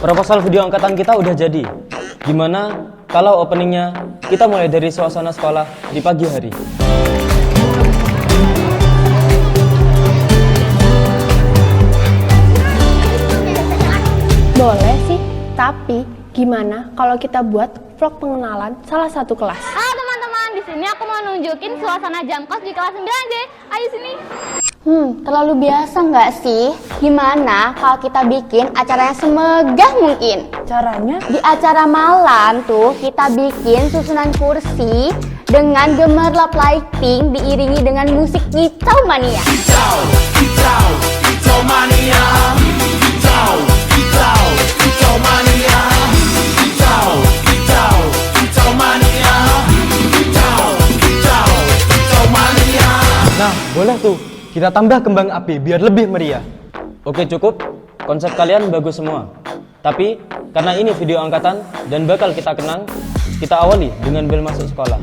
Proposal video angkatan kita udah jadi. Gimana kalau openingnya kita mulai dari suasana sekolah di pagi hari? Boleh sih, tapi gimana kalau kita buat vlog pengenalan salah satu kelas? Teman-teman, di sini aku mau nunjukin suasana jam kos di kelas 9J. Ayo sini. Terlalu biasa nggak sih? Gimana kalau kita bikin acara yang semegah mungkin? Caranya? Di acara malam tuh kita bikin susunan kursi dengan gemerlap lighting diiringi dengan musik kicau mania. Kicau mania. Kicau mania. Kicau mania. Kicau mania. Nah, boleh tuh. Kita tambah kembang api biar lebih meriah. Oke, cukup. Konsep kalian bagus semua. Tapi, karena ini video angkatan dan bakal kita kenang, kita awali dengan bel masuk sekolah.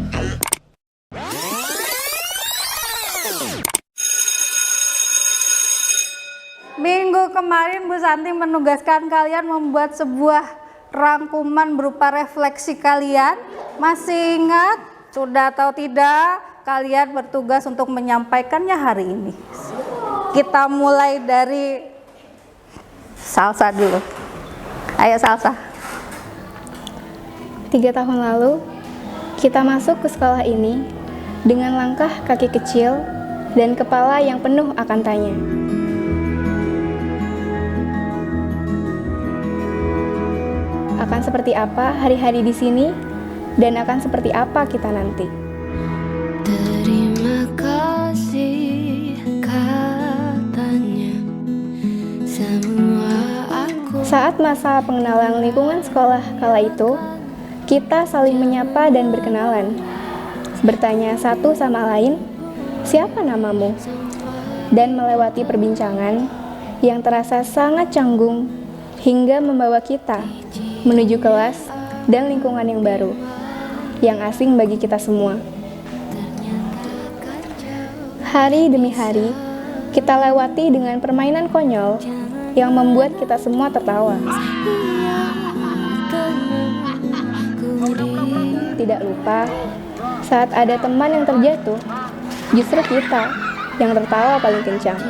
Minggu kemarin Bu Santi menugaskan kalian membuat sebuah rangkuman berupa refleksi kalian. Masih ingat? Sudah atau tidak? Kalian bertugas untuk menyampaikannya hari ini. Kita mulai dari Salsa dulu. Ayo Salsa. 3 tahun lalu, kita masuk ke sekolah ini dengan langkah kaki kecil dan kepala yang penuh akan tanya. Akan seperti apa hari-hari di sini dan akan seperti apa kita nanti. Terima kasih katanya semua aku. Saat masa pengenalan lingkungan sekolah kala itu, kita saling menyapa dan berkenalan. Bertanya satu sama lain, siapa namamu? Dan melewati perbincangan yang terasa sangat canggung hingga membawa kita menuju kelas dan lingkungan yang baru, yang asing bagi kita semua. Hari demi hari, kita lewati dengan permainan konyol yang membuat kita semua tertawa. Tidak lupa, saat ada teman yang terjatuh, justru kita yang tertawa paling kencang.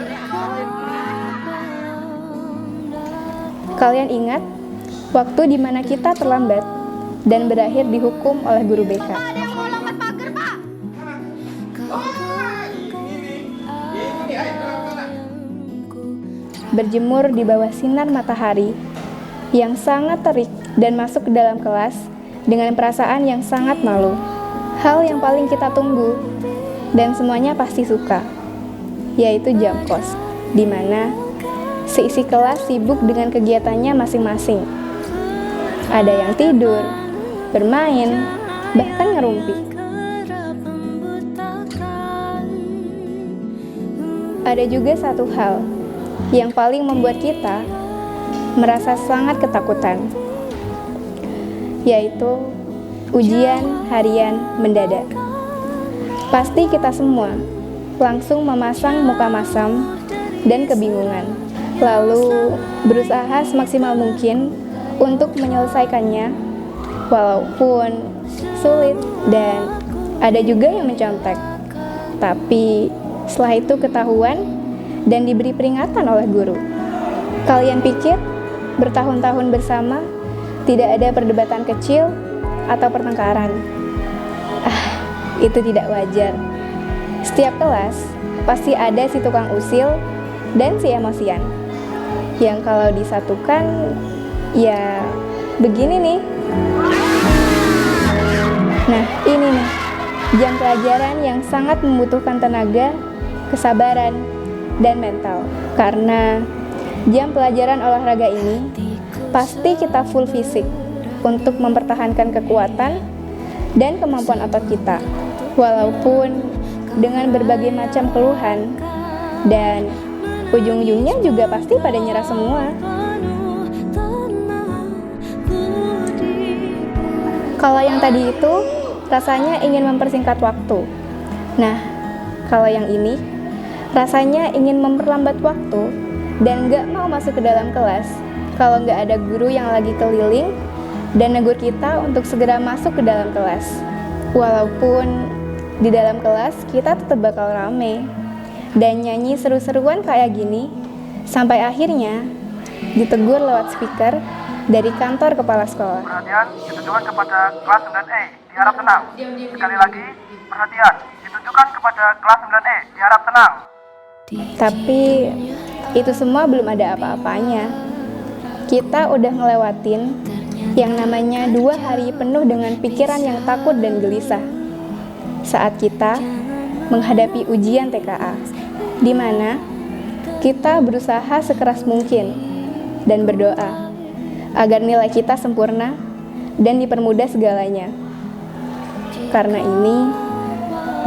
Kalian ingat waktu di mana kita terlambat dan berakhir dihukum oleh guru BK? Berjemur di bawah sinar matahari yang sangat terik dan masuk ke dalam kelas dengan perasaan yang sangat malu. Hal yang paling kita tunggu dan semuanya pasti suka, yaitu jam kos, di mana seisi kelas sibuk dengan kegiatannya masing-masing. Ada yang tidur, bermain, bahkan ngerumpi. Ada juga satu hal yang paling membuat kita merasa sangat ketakutan, yaitu ujian harian mendadak. Pasti kita semua langsung memasang muka masam dan kebingungan, lalu berusaha semaksimal mungkin untuk menyelesaikannya, walaupun sulit dan ada juga yang mencontek. Tapi setelah itu ketahuan dan diberi peringatan oleh guru. Kalian pikir bertahun-tahun bersama tidak ada perdebatan kecil atau pertengkaran? Itu tidak wajar. Setiap kelas pasti ada si tukang usil dan si emosian, yang kalau disatukan ya begini nih. Nah ini nih, jam pelajaran yang sangat membutuhkan tenaga, kesabaran, dan mental. Karena jam pelajaran olahraga ini pasti kita full fisik untuk mempertahankan kekuatan dan kemampuan otot kita, walaupun dengan berbagai macam keluhan, dan ujung-ujungnya juga pasti pada nyerah semua. Kalau yang tadi itu rasanya ingin mempersingkat waktu. Nah, kalau yang ini rasanya ingin memperlambat waktu dan gak mau masuk ke dalam kelas kalau nggak ada guru yang lagi keliling dan negur kita untuk segera masuk ke dalam kelas. Walaupun di dalam kelas kita tetap bakal rame dan nyanyi seru-seruan kayak gini, sampai akhirnya ditegur lewat speaker dari kantor kepala sekolah. Perhatian ditujukan kepada kelas 9E, diharap tenang. Sekali lagi, perhatian ditujukan kepada kelas 9E, diharap tenang. Tapi itu semua belum ada apa-apanya. Kita udah ngelewatin yang namanya 2 hari penuh dengan pikiran yang takut dan gelisah. Saat kita menghadapi ujian TKA, di mana kita berusaha sekeras mungkin dan berdoa agar nilai kita sempurna dan dipermudah segalanya. Karena ini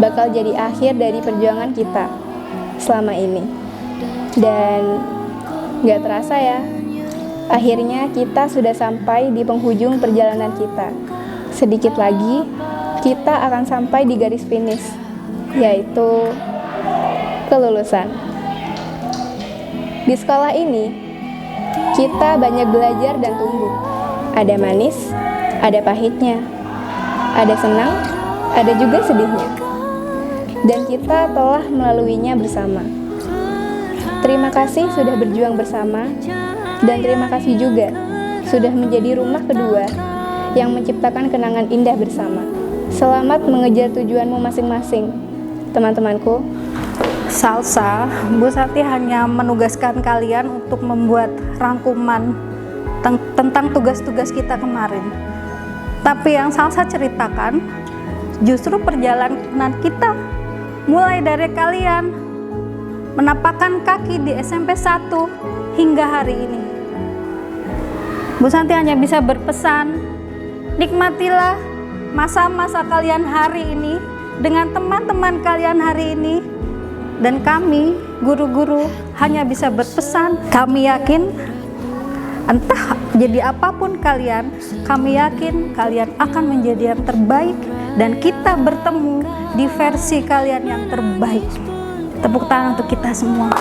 bakal jadi akhir dari perjuangan kita selama ini. Dan gak terasa ya, akhirnya kita sudah sampai di penghujung perjalanan kita. Sedikit lagi, kita akan sampai di garis finish, yaitu kelulusan. Di sekolah ini, kita banyak belajar dan tumbuh. Ada manis, ada pahitnya, ada senang, ada juga sedihnya. Dan kita telah melaluinya bersama. Terima kasih sudah berjuang bersama, dan terima kasih juga sudah menjadi rumah kedua yang menciptakan kenangan indah bersama. Selamat mengejar tujuanmu masing-masing, teman-temanku. Salsa, Bu Santi hanya menugaskan kalian untuk membuat rangkuman tentang tugas-tugas kita kemarin. Tapi yang Salsa ceritakan justru perjalanan kita mulai dari kalian menapakkan kaki di SMP 1 hingga hari ini. Bu Santi hanya bisa berpesan, nikmatilah masa-masa kalian hari ini dengan teman-teman kalian hari ini. Dan kami, guru-guru, hanya bisa berpesan, kami yakin entah jadi apapun kalian, kami yakin kalian akan menjadi yang terbaik dan kita bertemu di versi kalian yang terbaik. Tepuk tangan untuk kita semua.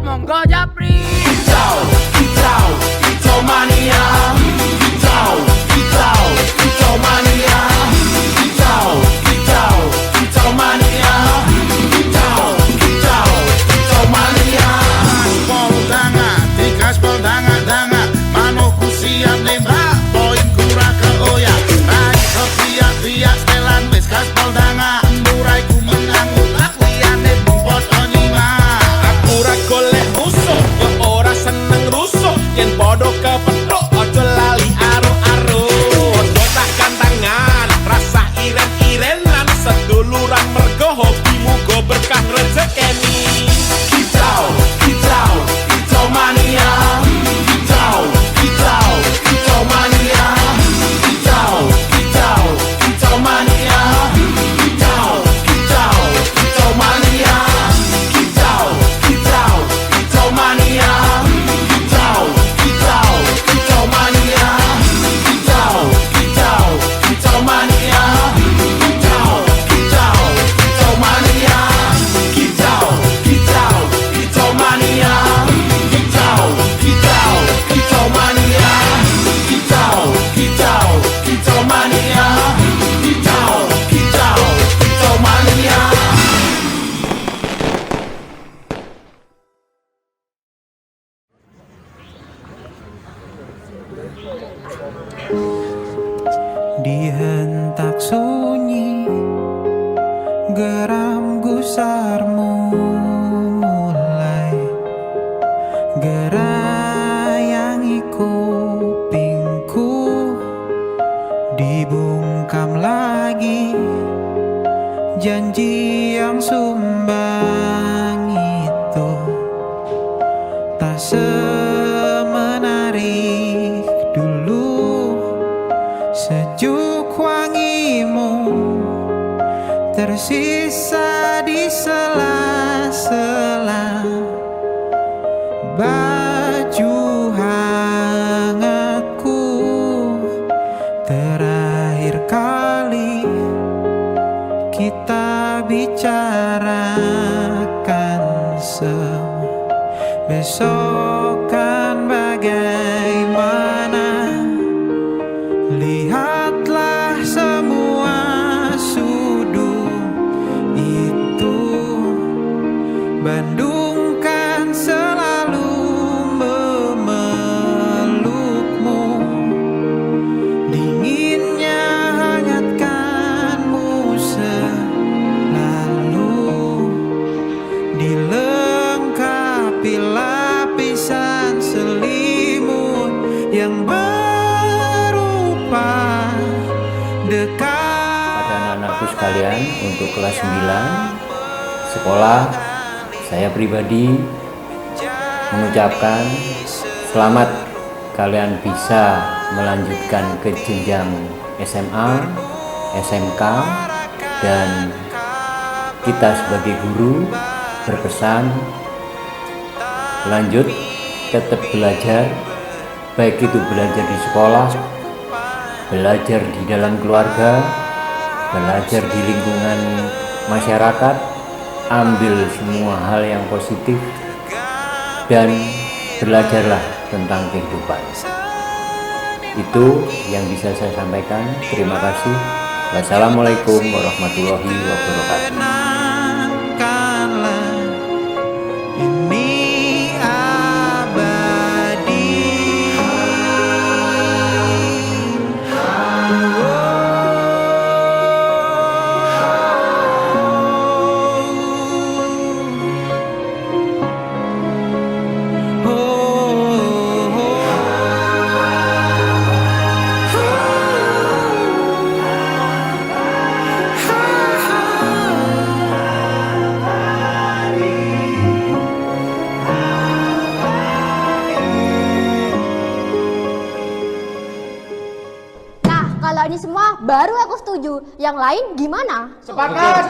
Monggo japri. Kicau, kicau, kicau mania. Kicau, kicau, kicau mania. Kicau, kicau, kicau mania. Kicau, kicau, kicau mania. Gaspol danga, di gaspol danga, manoku siap nembak, poin kurang ke oya. Rai sopiak, setelan wis gaspol danga, muraiku menang utak liane bumpot onima. Aku ra golek musuh, Dihentak sunyi geram gusarmu mulai gerayangi kupingku, dibungkam lagi janji yang sumbang itu tak semenarik dulu. Sejuk wangimu tersisa di sela-sela baju hangatku. Terakhir kali kita bicarakan semua, besok kan bagaimana. Lihatlah semua sudut itu, Bandung kan selalu memelukmu. Dinginnya hangatkanmu selalu, dilengkapi lapisan selimut yang berupa dekat. Pada anak-anakku sekalian, untuk kelas 9 sekolah, saya pribadi mengucapkan selamat kalian bisa melanjutkan ke jenjang SMA, SMK, dan kita sebagai guru berpesan lanjut tetap belajar, baik itu belajar di sekolah, belajar di dalam keluarga, belajar di lingkungan masyarakat. Ambil semua hal yang positif dan belajarlah tentang kehidupan. Itu yang bisa saya sampaikan. Terima kasih. Wassalamualaikum warahmatullahi wabarakatuh. Kalau ini semua baru aku setuju. Yang lain gimana? Sepakat.